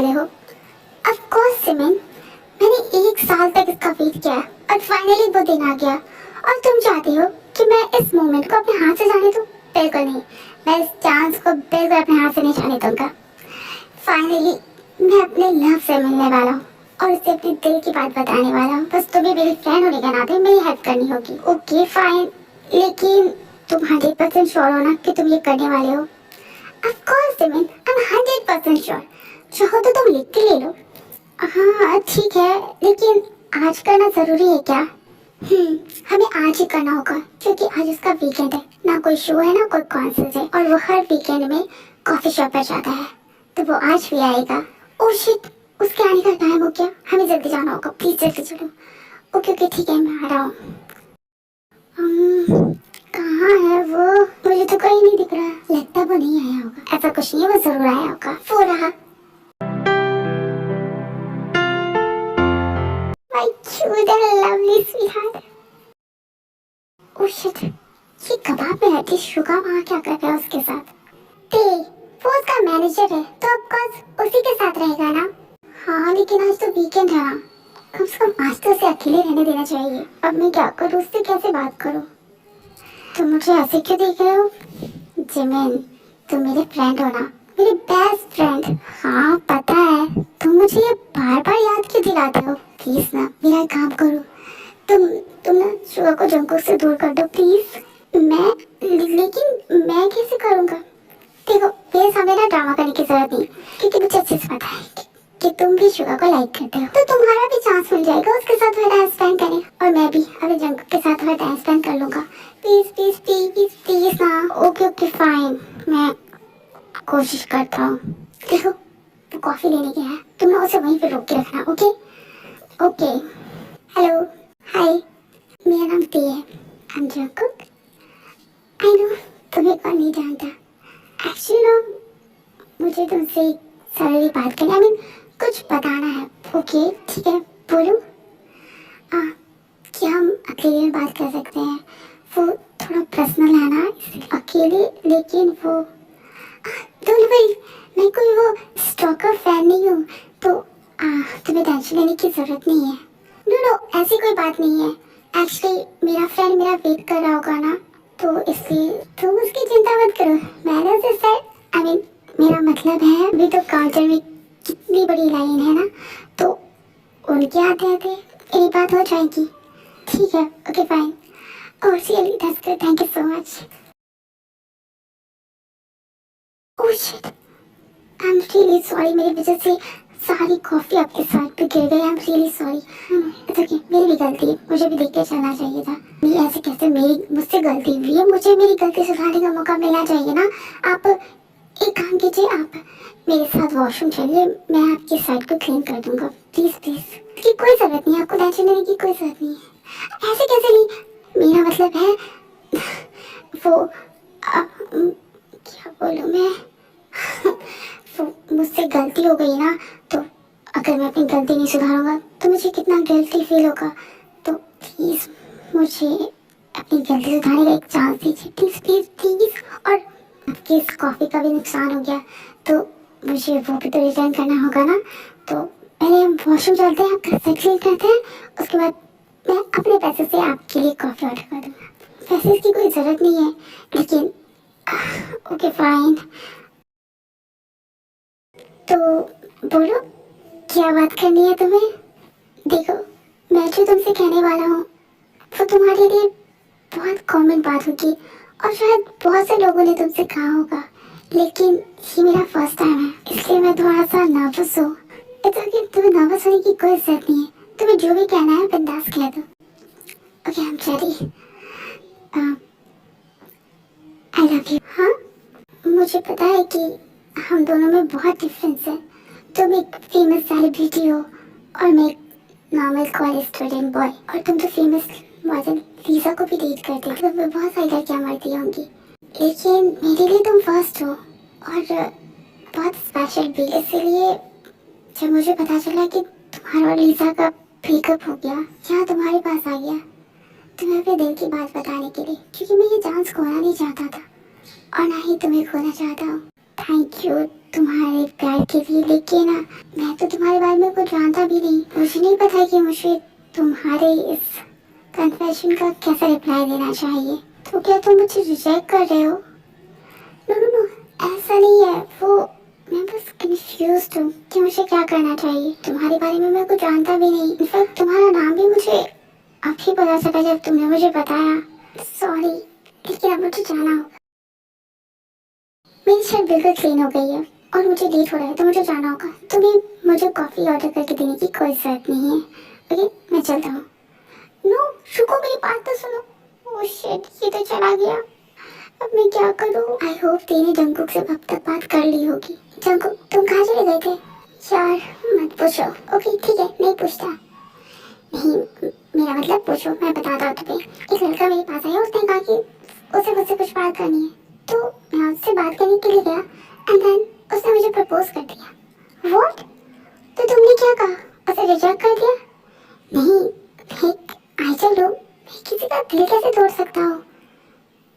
वाले हो? Of course सिमन, मैंने 1 साल तक इसका वेट किया और फाइनली वो दिन आ गया। और तुम चाहती हो कि मैं इस मोमेंट को अपने हाथ से जाने दूं? बिल्कुल नहीं, मैं इस चांस को बिल्कुल अपने हाथ से नहीं जाने दूंगा। फाइनली मैं अपने लव से मिलने वाला हूँ और उसे अपने दिल की बात बताने वाला हूँ। बस तुम्हें मेरी फ्रेंड होने के नाते मेरी हेल्प करनी होगी। ओके फाइन, लेकिन तुम 100% श्योर हो ना कि तुम ये करने वाले हो? Of course Simon, I am 100% sure. चाहो तो तुम लिख के ले लो। हाँ ठीक है, लेकिन आज करना जरूरी है क्या? हमें आज ही करना होगा क्योंकि आज उसका वीकेंड है। ना कोई शो है ना कोई कॉन्सर्ट है और वो हर वीकेंड में कॉफी शॉप पर जाता है, तो वो आज भी आएगा। ओह शिट, उसके आने का टाइम हो गया, हमें जल्दी जाना होगा। प्लीज जल्दी चलो। ओके ओके ठीक है, मैं आ रहा हूँ। कहाँ है वो? मुझे तो कहीं नहीं दिख रहा। लगता वो नहीं आया होगा। ऐसा कुछ नहीं है, वो जरूर आया होगा। वो रहा। My cute and lovely sweetheart. Oh shit, ये कबाब में रहती शुगा वहाँ क्या कर रहा है उसके साथ? ते, वो उसका मैनेजर है तो ऑफ कोर्स उसी के साथ रहेगा ना। हाँ लेकिन आज तो वीकेंड है ना, कम से कम आज तो उसे अकेले रहने देना चाहिए। अब मैं क्या करूँ, उससे कैसे बात करूँ? तुम मुझे ऐसे क्यों देख रहे हो? जिमिन, तुम मेरे फ्रेंड हो ना, मेरे बेस्ट फ्रेंड। हाँ पता है, तुम मुझे ये बार बार याद क्यों दिलाते हो? प्लीज ना मेरा एक काम करो, तुम ना शुगा को जंकुक से दूर कर दो प्लीज। लेकिन मैं कैसे करूँगा? देखो मेरे सामने ना ड्रामा करने की जरूरत नहीं, क्योंकि मुझे अच्छे से पता है कि तुम भी शुगा को लाइक करते हो, तो तुम्हारा भी चांस मिल जाएगा उसके साथ थोड़ा टाइम स्पेंड करने। और मैं भी अभी जंकुक के साथ थोड़ा टाइम स्पेंड कर लूंगा। प्लीज प्लीज प्लीज प्लीज ना। ओके ओके फाइन, मैं कोशिश करता हूँ। देखो वो कॉफी लेने गया है, तुम ना उसे वहीं पे रोक के रखना। Okay okay. हेलो हाय, मेरा नाम टी है। I M Jungkook. I know तुम्हें कौन नहीं जानता। एक्चुअली ना मुझे तुमसे जरूरी बात करनी, आई मीन कुछ बताना है। ओके ठीक है बोलो। क्या हम अकेले में बात कर सकते हैं? वो थोड़ा पर्सनल है ना इसलिए अकेले, लेकिन वो डोंट वरी, मैं कोई वो स्टॉकर फैन नहीं हूँ, तो तुम्हें टेंशन लेने की जरूरत नहीं है। नो नो ऐसी कोई बात नहीं है। एक्चुअली मेरा फ्रेंड मेरा वेट कर रहा होगा ना, तो इसलिए तुम उसकी चिंता मत करो। मैंने उसे सेट, आई मीन मेरा मतलब है अभी तो काउंटर में कितनी बड़ी लाइन है ना, तो उनके आते आते मेरी बात हो जाएगी। ठीक है okay fine. Oh really that's good, thank you so much. Oh shit, I am really sorry, मेरी वजह से सारी कॉफी आपके साथ पे गिर गई। I am really sorry. It's okay, मेरी भी गलती है, मुझे भी देख के चलना चाहिए था। नहीं ऐसे कैसे, मेरी मुझसे गलती हुई है, मुझे मेरी गलती सुधारने का मौका मिलना चाहिए ना। आप एक काम कीजिए, आप मेरे साथ वॉशरूम चलिए, मैं आपकी साइड को क्लीन कर दूंगा। प्लीज प्लीज, की कोई जरूरत नहीं है, आपको टेंशन लेने की कोई जरूरत नहीं है। ऐसे कैसे नहीं, मेरा मतलब है वो क्या बोलूँ मैं वो मुझसे गलती हो गई ना, तो अगर मैं अपनी गलती नहीं सुधारूंगा तो मुझे कितना गिल्टी फील होगा। तो प्लीज मुझे अपनी गलती सुधारने का एक चांस दीजिए प्लीज प्लीज प्लीज। और आपकी इस कॉफी का भी नुकसान हो गया तो मुझे वो भी तो रिटर्न करना होगा ना। तो पहले हम वॉशरूम चलते हैं, आपका सेट क्लीन करते हैं, उसके बाद मैं अपने पैसे से आपके लिए कॉफी ऑर्डर कर दूंगा। वैसे इसकी कोई जरूरत नहीं है, लेकिन ओके फाइन। तो बोलो क्या बात करनी है तुम्हें? देखो मैं जो तुमसे कहने वाला हूँ वो तुम्हारे लिए बहुत कॉमन बात होगी और शायद बहुत से लोगों ने तुमसे कहा होगा, लेकिन ये मेरा फर्स्ट टाइम है इसलिए मैं थोड़ा सा नर्वस हूँ। इतना तुम्हें नर्वस होने की कोई जरूरत नहीं है, तुम्हें जो भी कहना है बिंदास कह दो। Okay I am ready. I love you. हाँ मुझे पता है कि हम दोनों में बहुत डिफरेंस है। तुम एक फेमस सेलिब्रिटी हो और मैं एक नॉर्मल कॉलेज स्टूडेंट बॉय, और तुम तो फेमस मॉडल लीजा को भी डेट करते हो। तो बहुत सारी लड़कियाँ मरती होंगी, लेकिन मेरे लिए तुम फर्स्ट हो और बहुत स्पेशल भी। इसलिए जब मुझे पता चला कि तुम्हारा और लीजा का ब्रेकअप हो गया, यहाँ तुम्हारे पास आ गया तुम्हें अपने दिल की बात बताने के लिए, क्योंकि मैं ये चांस खोना नहीं चाहता था और ना ही तुम्हें खोना चाहता हूँ। थैंक यू तुम्हारे प्यार के लिए, लेकिन मैं तो तुम्हारे बारे में कुछ जानता भी नहीं। मुझे नहीं पता कि मुझे तुम्हारे इस कन्फेशन का कैसा रिप्लाई देना चाहिए। तो क्या तुम मुझे रिजेक्ट कर रहे हो? नो नो नो, ऐसा नहीं है। वो मैं बस कंफ्यूज्ड हूँ कि मुझे क्या करना चाहिए। तुम्हारे बारे में मैं कुछ जानता भी नहीं। इनफैक्ट तुम्हारा नाम भी मुझे अभी पता चला जब तुमने मुझे बताया। सॉरी, लेकिन अब मुझे जाना होगा। मेरी शर्ट बिल्कुल क्लीन हो गई है और मुझे लेट हो रहा है, तो मुझे जाना होगा। तुम्हें मुझे कॉफ़ी ऑर्डर करके देने की कोई जरूरत नहीं है। ओके, मैं चलता हूँ। नो, रुको, मेरी बात तो सुनो। ओह शिट, ये तो चला गया। अब मैं क्या करूँ? आई होप तेने जंकुक से अब तक बात कर ली होगी। जंकुक, तुम कहाँ चले गए थे? यार मत पूछो। ओके ठीक है, नहीं पूछता। नहीं, मेरा मतलब पूछो, मैं बताता हूँ तुम्हें। एक लड़का मेरे पास आया, उसने कहा कि उसे मुझसे कुछ बात करनी है। तो मैं उससे बात करने के लिए गया एंड देन उसने मुझे प्रपोज कर दिया। व्हाट? तो तुमने क्या कहा? उसे रिजेक्ट कर दिया? नहीं, एक आइडियल हूँ, मैं किसी का दिल कैसे तोड़ सकता हूँ?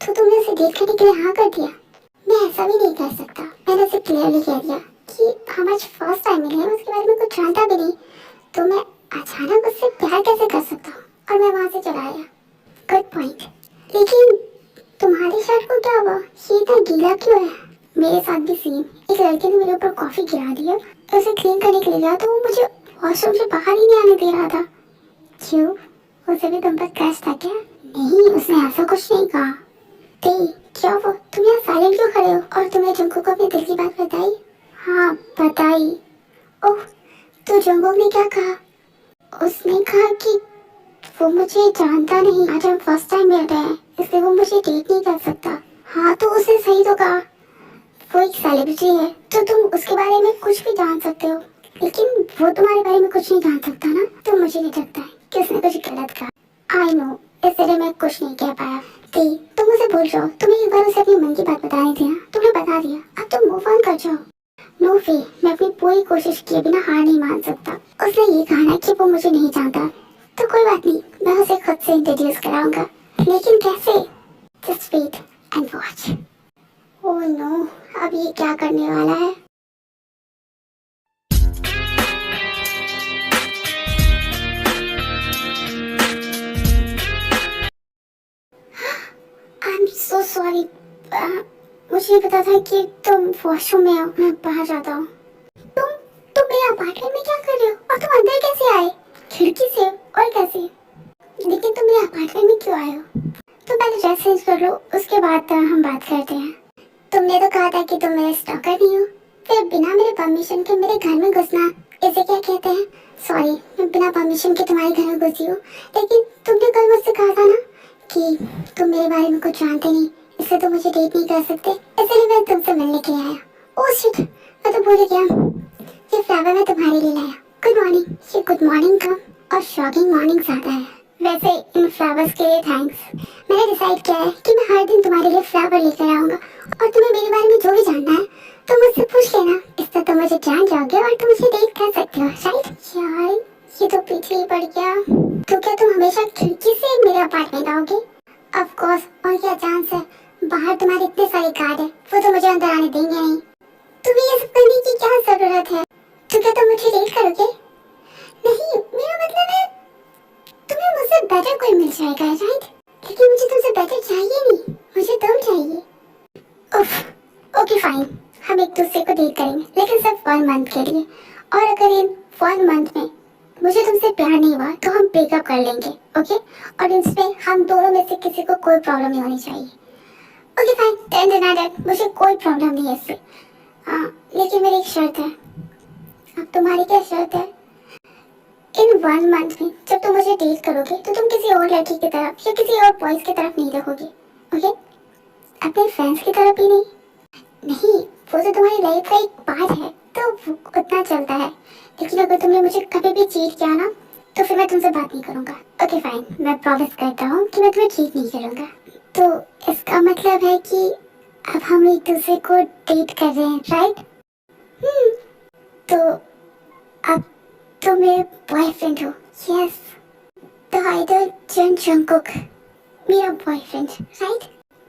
तो तुमने उसे डेट करने के लिए हाँ कर दिया? मैं ऐसा भी नहीं कर सकता। मैंने उसे क्लियरली कह दिया कि हम आज फर्स्ट टाइम मिले हैं, उसके बारे में कुछ जानता भी नहीं। तो मैं अचानक उससे प्यार कैसे कर सकता हूँ? और मैं वहाँ से चला आया। Good point. लेकिन तुम्हारी शर्ट को क्या हुआ? ये इतना गीला क्यों है? मेरे साथ भी सेम। एक लड़के ने मेरे ऊपर कॉफी गिरा दिया। उसे क्लीन करने के लिए गया तो वो मुझे वॉशरूम से बाहर ही नहीं आने दे रहा था। क्यों? उसे भी तुम पर क्रश था क्या? नहीं, उसने ऐसा कुछ नहीं कहा। ते, क्या वो? तुम यहाँ साइलेंट क्यों खड़े हो? और तुमने जंकुक को अपने दिल की बात बताई? हाँ, बताई। ओह, तो जंकुक ने क्या कहा? उसने कहा कि वो मुझे जानता नहीं, आज हम फर्स्ट टाइम मिल रहे हैं, इसलिए वो मुझे डेट नहीं कर सकता। हाँ, तो उसने सही तो कहा। वो एक सेलिब्रिटी है, तो तुम उसके बारे में कुछ भी जान सकते हो, लेकिन वो तुम्हारे बारे में कुछ नहीं जान सकता ना। तो मुझे नहीं लगता है कि उसने कुछ गलत कहा। आई नो, इसलिए मैं कुछ नहीं कह पाया। ती, तुम उसे भूल जाओ। तुम्हें एक बार उसे अपनी मन की बात बतानी थी ना, तुमने बता दिया। अब तुम मूव ऑन कर जाओ। नो वे, मैं अपनी पूरी कोशिश किए बिना हार नहीं मान सकता। उसने ये कहा ना कि वो मुझे नहीं जानता, तो कोई बात नहीं, मैं उसे खुद से इंट्रोड्यूस कराऊंगा। लेकिन कैसे? Just wait and watch. Oh no, अब ये क्या करने वाला है? I am so sorry. मुझे नहीं पता था कि तुम वॉशरूम में हो। मैं बाहर जाता हूँ। तुम तुम मेरे अपार्टमेंट में क्या कर रहे हो? और तुम अंदर कैसे आए? खिड़की से? और कैसे? लेकिन तुम मेरे अपार्टमेंट में क्यों आए हो? तो पहले ड्रेस चेंज कर लो, उसके बाद हम बात करते हैं। तुमने तो कहा था कि तुम मेरे स्टॉकर नहीं हो, फिर बिना मेरे परमिशन के मेरे घर में घुसना, इसे क्या कहते हैं? सॉरी, मैं बिना परमिशन के तुम्हारे घर में घुसी हूँ, लेकिन तुमने कल मुझसे कहा था ना कि तुम मेरे बारे में कुछ जानते नहीं, इसलिए तुम मुझे डेट नहीं कर सकते, इसलिए मैं तुमसे मिलने के लिए आया। ओह शिट, मैं तो भूल ही गया। ये फ्लावर मैं तुम्हारे लिए लाया। Good morning. ये गुड मॉर्निंग का और शॉकिंग मॉर्निंग आता है। वैसे इन फ्लावर्स के लिए थैंक्स। मैंने डिसाइड किया है कि मैं हर दिन तुम्हारे लिए फ्लावर लेकर आऊंगा, और तुम्हें मेरे बारे में जो भी जानना है तो मुझसे पूछ लेना। इससे तुम मुझे जान जाओगे और तुम मुझे डेट कर सकते हो, राइट? यार, ये तो पीछे ही पड़ गया। तो क्या तुम हमेशा खिड़की से मेरे अपार्टमेंट आओगे? ऑफ कोर्स, और क्या चांस है? बाहर तुम्हारे इतने सारे गार्ड है, वो तो मुझे अंदर आने देंगे नहीं। तुम्हें ये सब करने की क्या जरूरत है? तो क्या तुम मुझे डेट करोगे? नहीं, मेरा मतलब है तुम्हें मुझसे बेटर कोई मिल जाएगा, राइट? लेकिन मुझे तुमसे बेटर चाहिए नहीं, मुझे तुम चाहिए। उफ, ओके फाइन, हम एक दूसरे को डेट करेंगे, लेकिन सिर्फ 1 मंथ के लिए। और अगर इन 1 मंथ में मुझे तुमसे प्यार नहीं हुआ तो हम ब्रेकअप कर लेंगे, ओके? और इसमें हम दोनों में से किसी को कोई प्रॉब्लम नहीं होनी चाहिए। ओके फाइन, टेन डिनाइडेड, मुझे कोई प्रॉब्लम नहीं है इससे। हाँ, लेकिन मेरी एक शर्त है। अब तुम्हारी क्या शर्त है? इन 1 मंथ में जब तुम मुझे डेट करोगे तो तुम किसी और लड़की की तरफ या किसी और बॉयज की तरफ नहीं देखोगे, ओके? अपने फ्रेंड्स की तरफ भी नहीं। नहीं, वो तो तुम्हारी लाइफ का एक पार्ट है, तो उतना चलता है। लेकिन अगर तुमने मुझे कभी भी चीट किया ना, तो फिर मैं तुमसे बात नहीं करूंगा। ओके फाइन, मैं प्रॉमिस करता हूँ कि मैं तुम्हें चीट नहीं करूंगा। तो इसका मतलब है कि अब हम एक दूसरे को डेट कर रहे हैं, राइट? तो अब तुम मेरे बॉयफ्रेंड हो। यस, द आइडल जंकुक मेरा बॉयफ्रेंड, राइट?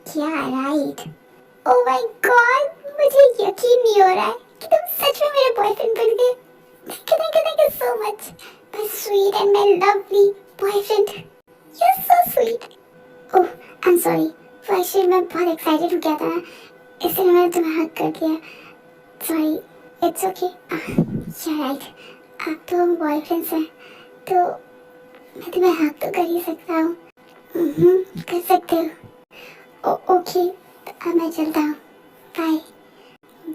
क्या राइट? ओह माय गॉड, मुझे यकीन नहीं हो रहा है कि तुम सच में मेरे बॉयफ्रेंड बन गए। Thank you so much, my sweet and my lovely boyfriend. You're so sweet. Oh, I'm sorry. वो एक्चुअली मैं बहुत एक्साइटेड हो गया था ना, इसलिए मैंने तुम्हें हक कर दिया। Sorry, it's okay. you're right. आप तो बॉयफ्रेंड्स हैं, तो मैं तुम्हें हक तो कर ही सकता हूँ। कर सकते हो। ओके, अब मैं चलता हूँ। Bye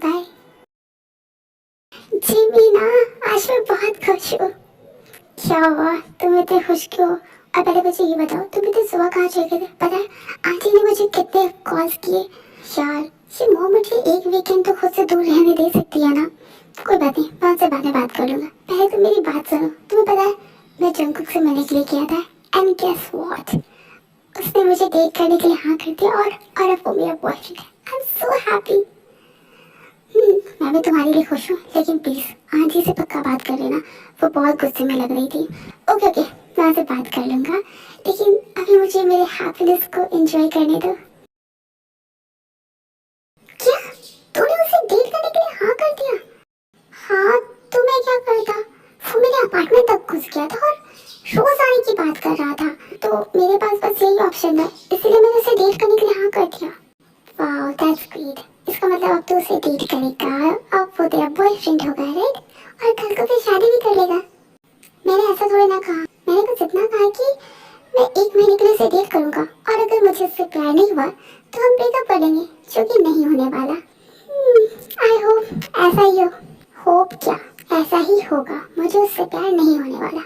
bye. जी मीना, आज मैं बहुत खुश हूँ। क्या हुआ, तुम इतने खुश क्यों? और पहले मुझे ये बताओ, तुम इतने सुबह कहाँ चले गए थे? पता है आंटी ने मुझे कितने कॉल्स किए। यार ये मॉम मुझे एक वीकेंड तो खुद से दूर रहने दे सकती है ना। कोई बात नहीं, मैं उनसे बाद में बात कर लूँगा। पहले तुम मेरी बात सुनो। तुम्हें पता है मैं जंगकुक से मिलने के लिए किया था, एंड गेस व्हाट, उसने मुझे डेट करने के लिए हाँ कर दिया, और अब वो मेरा बॉयफ्रेंड है। I am so happy. मैं भी तुम्हारे लिए खुश हूँ, लेकिन प्लीज आंटी से पक्का बात कर लेना, वो बहुत गुस्से में लग रही थी। ओके ओके, मैं उनसे बात कर लूँगा, लेकिन अभी मुझे मेरे हैप्पीनेस को एंजॉय करने दो। क्या तूने उसे डेट करने के लिए हाँ कर दिया? हाँ, तो मैं क्या करता, वो मेरे अपार्टमेंट तक घुस गया था और रोज आने की बात कर रहा था, तो मेरे पास बस यही ऑप्शन था, इसलिए मैंने उसे डेट करने के लिए हाँ कर दिया। Wow that's great. इसका मतलब अब तो उसे डेट करेगा, अब वो तेरा बॉयफ्रेंड होगा, राइट? और कल को फिर शादी भी कर लेगा। मैंने ऐसा थोड़ी ना कहा, मैंने बस इतना कहा कि मैं 1 महीने के लिए उसे डेट करूंगा, और अगर मुझे उससे प्यार नहीं हुआ तो हम ब्रेकअप कर लेंगे, जो कि नहीं होने वाला। आई होप ऐसा ही हो। होप क्या, ऐसा ही होगा, मुझे उससे प्यार नहीं होने वाला।